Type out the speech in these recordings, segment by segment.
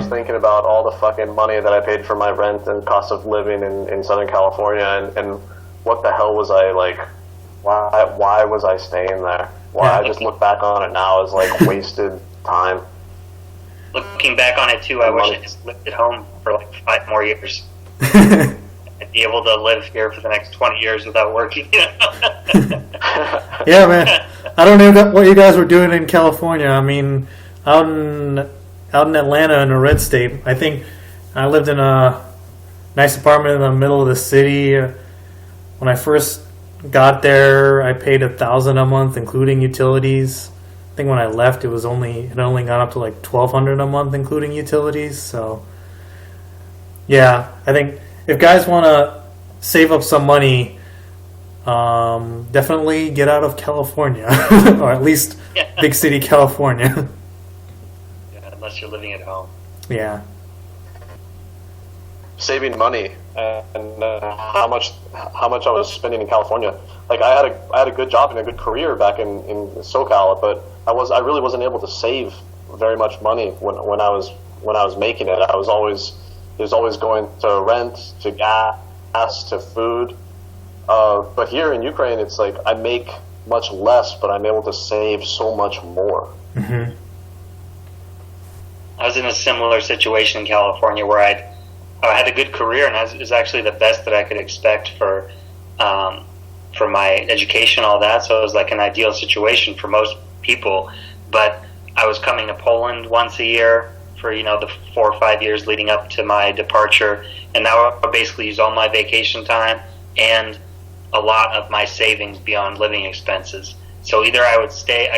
thinking about all the fucking money that I paid for my rent and cost of living in Southern California, and what the hell was I like? Why was I staying there? Why? I just look back on it now as like wasted time. Looking back on it too, I wish I just lived at home for like 5 more years. I'd be able to live here for the next 20 years without working. Yeah, man. I don't know what you guys were doing in California. I mean, out in Atlanta in a red state, I think I lived in a nice apartment in the middle of the city. When I first got there, I paid $1,000 a month, including utilities. I think when I left, it had only gone up to like $1,200 a month, including utilities. So, yeah, I think if guys want to save up some money, definitely get out of California, or at least big city California. Yeah, unless you're living at home. Yeah. Saving money and how much I was spending in California. Like I had a good job and a good career back in SoCal, but I really wasn't able to save very much money when I was making it. It was always going to rent, to gas, to food. But here in Ukraine, it's like I make much less, but I'm able to save so much more. Mm-hmm. I was in a similar situation in California where I had a good career, and it was actually the best that I could expect for my education, all that. So it was like an ideal situation for most people. But I was coming to Poland once a year for the 4 or 5 years leading up to my departure, and now I would basically use all my vacation time and a lot of my savings beyond living expenses. So either I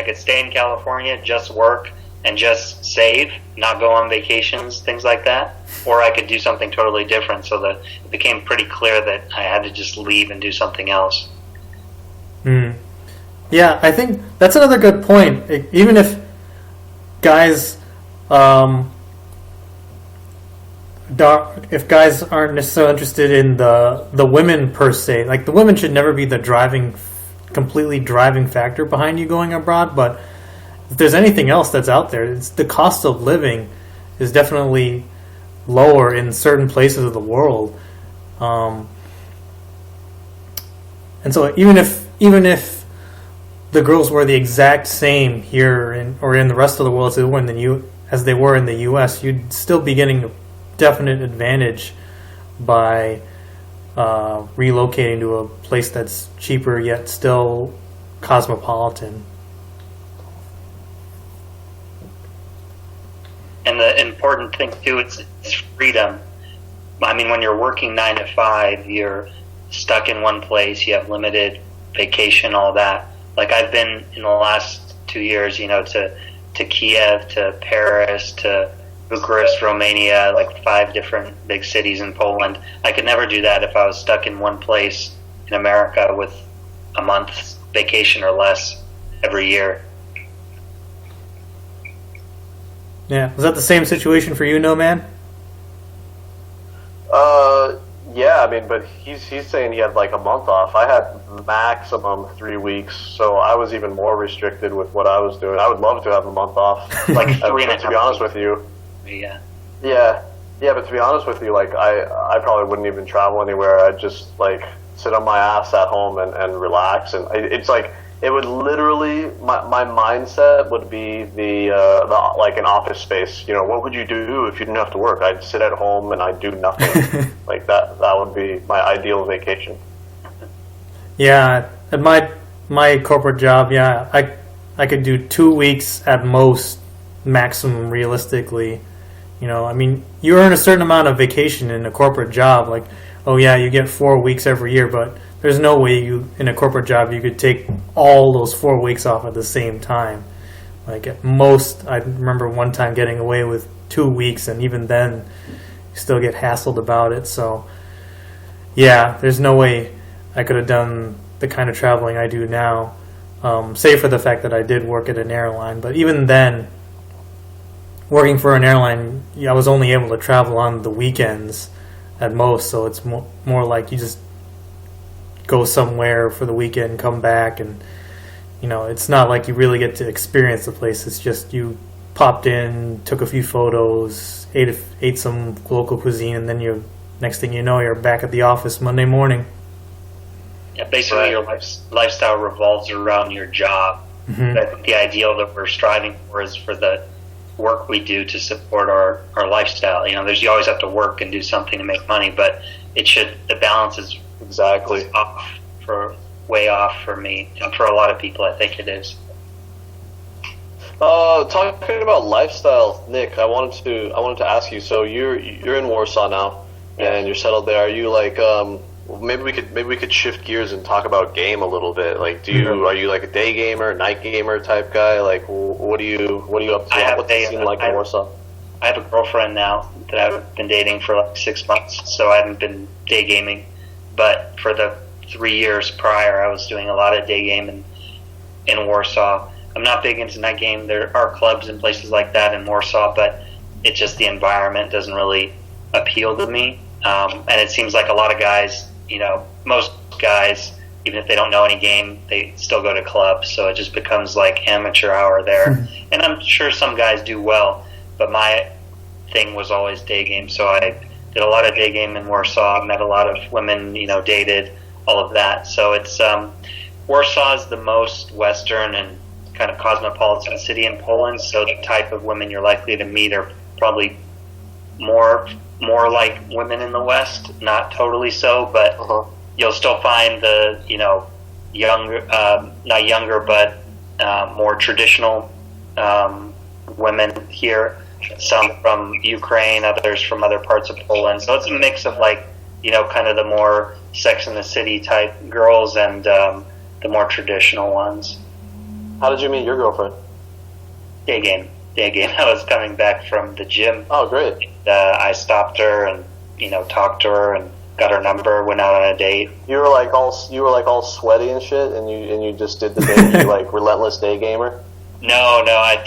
could stay in California, just work and just save, not go on vacations, things like that, or I could do something totally different. So that it became pretty clear that I had to just leave and do something else. Yeah, I think that's another good point. Even if guys, if guys aren't necessarily interested in the women per se, like the women should never be the completely driving factor behind you going abroad. But if there's anything else that's out there, it's the cost of living is definitely lower in certain places of the world, and so even if the girls were the exact same here or in the rest of the world as they were in the U.S., you'd still be getting a definite advantage by relocating to a place that's cheaper yet still cosmopolitan. And the important thing too, it's freedom. I mean, when you're working 9 to 5, you're stuck in one place. You have limited vacation, all that. Like I've been in the last 2 years, to Kiev, to Paris, to Bucharest, Romania, like 5 different big cities in Poland. I could never do that if I was stuck in one place in America with a month's vacation or less every year. Yeah, was that the same situation for you, Nomad? Yeah, I mean, but he's saying he had like a month off. I had maximum 3 weeks, so I was even more restricted with what I was doing. I would love to have a month off. Like 3.5. To be honest with you. Yeah. Yeah, but to be honest with you, like I probably wouldn't even travel anywhere. I'd just like sit on my ass at home and relax. And it's like it would literally my mindset would be the like an office space. What would you do if you didn't have to work? I'd sit at home and I'd do nothing. Like that would be my ideal vacation. Yeah, at my corporate job, yeah, I could do 2 weeks at most, maximum realistically. I mean, you earn a certain amount of vacation in a corporate job. Like, oh yeah, you get 4 weeks every year, but there's no way in a corporate job you could take all those 4 weeks off at the same time. Like at most, I remember one time getting away with 2 weeks, and even then, you still get hassled about it. So, yeah, there's no way I could have done the kind of traveling I do now, save for the fact that I did work at an airline. But even then, working for an airline, I was only able to travel on the weekends at most, so it's more like you just go somewhere for the weekend, come back, and it's not like you really get to experience the place. It's just you popped in, took a few photos, ate some local cuisine, and then next thing you know, you're back at the office Monday morning. Yeah, basically your lifestyle revolves around your job. Mm-hmm. I think the ideal that we're striving for is for the work we do to support our lifestyle. You always have to work and do something to make money, but the balance is Exactly. way off for me, and for a lot of people I think it is. Talking about lifestyle, Nick, I wanted to ask you. So you're in Warsaw now, and you're settled there. Are you like maybe we could shift gears and talk about game a little bit. Like, are you like a day gamer, night gamer type guy? Like, what are you up to? What's the scene like in Warsaw? I have a girlfriend now that I've been dating for like 6 months, so I haven't been day gaming. But for the 3 years prior, I was doing a lot of day gaming in Warsaw. I'm not big into night game. There are clubs and places like that in Warsaw, but it's just the environment doesn't really appeal to me. And it seems like a lot of guys, most guys, even if they don't know any game, they still go to clubs. So it just becomes like amateur hour there. And I'm sure some guys do well, but my thing was always day game. So I did a lot of day game in Warsaw, met a lot of women, dated, all of that. So it's Warsaw is the most Western and kind of cosmopolitan city in Poland. So the type of women you're likely to meet are probably more like women in the West, not totally so, but you'll still find the younger, not younger, but more traditional women here. Some from Ukraine, others from other parts of Poland. So it's a mix of kind of the more Sex in the City type girls and the more traditional ones. How did you meet your girlfriend? Day game. I was coming back from the gym. Oh, great. I stopped her and talked to her and got her number. Went out on a date. You were like all sweaty and shit, and you just did the day, like relentless day gamer. No, I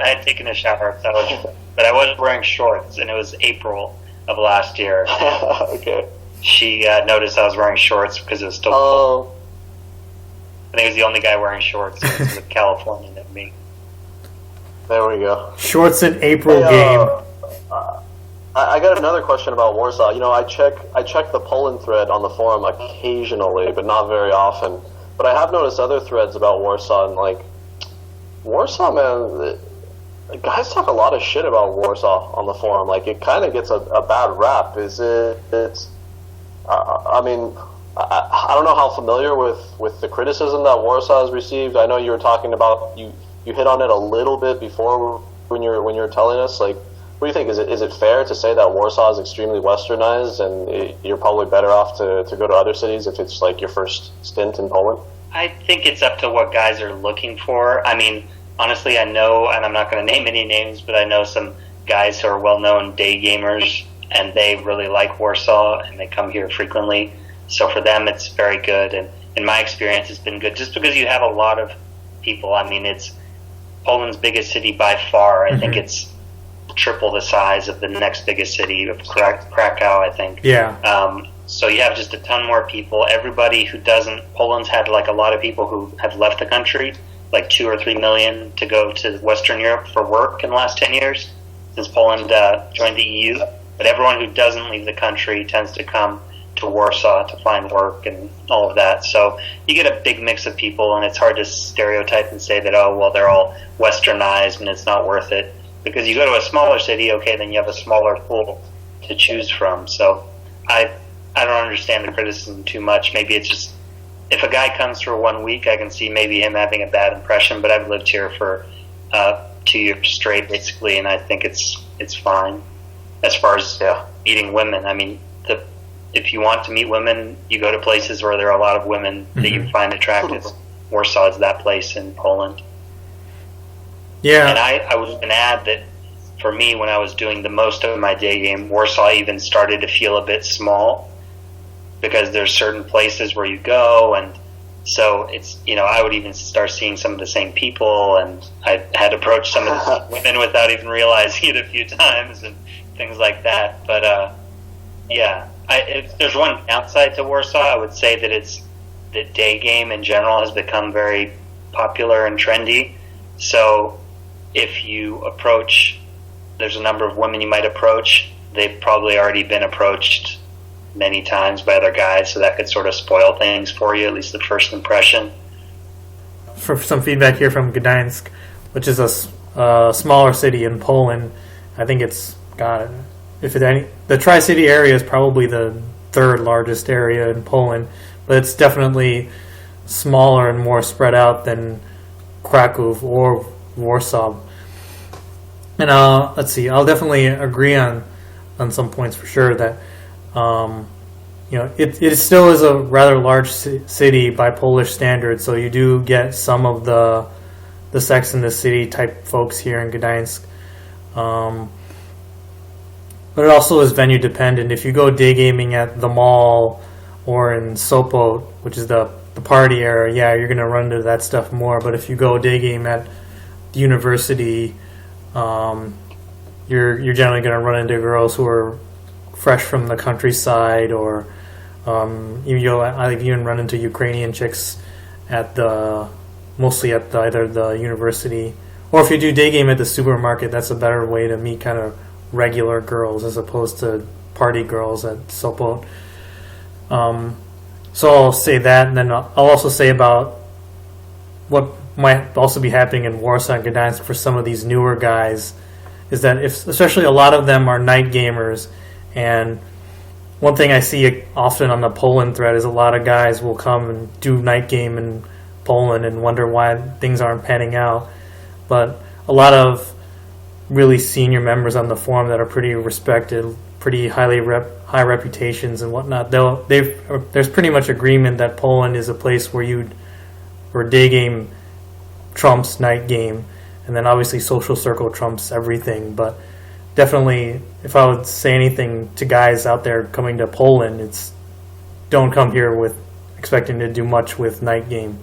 had taken a shower, but I wasn't wearing shorts, and it was April of last year. Okay. She noticed I was wearing shorts because it was still cold. I think I was the only guy wearing shorts. It was a Californian than me. There we go. Shorts in April game. I got another question about Warsaw. I check the Poland thread on the forum occasionally, but not very often. But I have noticed other threads about Warsaw, and Warsaw, man, guys talk a lot of shit about Warsaw on the forum. Like, it kind of gets a bad rap. I don't know how familiar with the criticism that Warsaw has received. I know you were talking about, you hit on it a little bit before when you're telling us. Like, what do you think? Is it fair to say that Warsaw is extremely Westernized, and you're probably better off to go to other cities if it's like your first stint in Poland? I think it's up to what guys are looking for. I mean, honestly, I know, and I'm not going to name any names, but I know some guys who are well-known day gamers, and they really like Warsaw, and they come here frequently. So for them, it's very good. And in my experience, it's been good just because you have a lot of people. I mean, it's Poland's biggest city by far. I think it's triple the size of the next biggest city of Krakow, I think. Yeah. So you have just a ton more people. Everybody who doesn't, Poland's had a lot of people who have left the country, like 2 or 3 million to go to Western Europe for work in the last 10 years since Poland joined the EU. But everyone who doesn't leave the country tends to come to Warsaw to find work and all of that. So you get a big mix of people, and it's hard to stereotype and say that, they're all Westernized and it's not worth it. Because you go to a smaller city, okay, then you have a smaller pool to choose from. So I don't understand the criticism too much. Maybe it's just, if a guy comes for 1 week, I can see maybe him having a bad impression, but I've lived here for 2 years straight, basically, and I think it's fine. As far as meeting women, I mean, if you want to meet women, you go to places where there are a lot of women that you find attractive. Warsaw is that place in Poland. Yeah. And I would even add that for me, when I was doing the most of my day game, Warsaw even started to feel a bit small because there's certain places where you go, and so it's, I would even start seeing some of the same people, and I had approached some of the women without even realizing it a few times and things like that. But if there's one downside to Warsaw, I would say that the day game in general has become very popular and trendy. So if you approach there's a number of women you might approach. They've probably already been approached many times by other guys, so that could sort of spoil things for you, at least the first impression. For some feedback here from Gdansk, which is a smaller city in Poland. I think it's the Tri-City area is probably the third largest area in Poland, but it's definitely smaller and more spread out than Krakow or Warsaw. And let's see, I'll definitely agree on some points for sure that it still is a rather large city by Polish standards, so you do get some of the Sex in the City type folks here in Gdansk. But it also is venue dependent. If you go day gaming at the mall or in Sopot, which is the party area, yeah, you're going to run into that stuff more. But if you go day game at the university, you're generally going to run into girls who are fresh from the countryside, or I've even run into Ukrainian chicks mostly at either the university, or if you do day game at the supermarket, that's a better way to meet kind of regular girls as opposed to party girls at Sopot. So I'll say that, and then I'll also say about what might also be happening in Warsaw and Gdansk for some of these newer guys, is that especially a lot of them are night gamers, and one thing I see often on the Poland thread is a lot of guys will come and do night game in Poland and wonder why things aren't panning out. But a lot of really senior members on the forum that are pretty respected, pretty high reputations and whatnot, there's pretty much agreement that Poland is a place where day game trumps night game, and then obviously social circle trumps everything. But definitely, if I would say anything to guys out there coming to Poland, it's don't come here with expecting to do much with night game.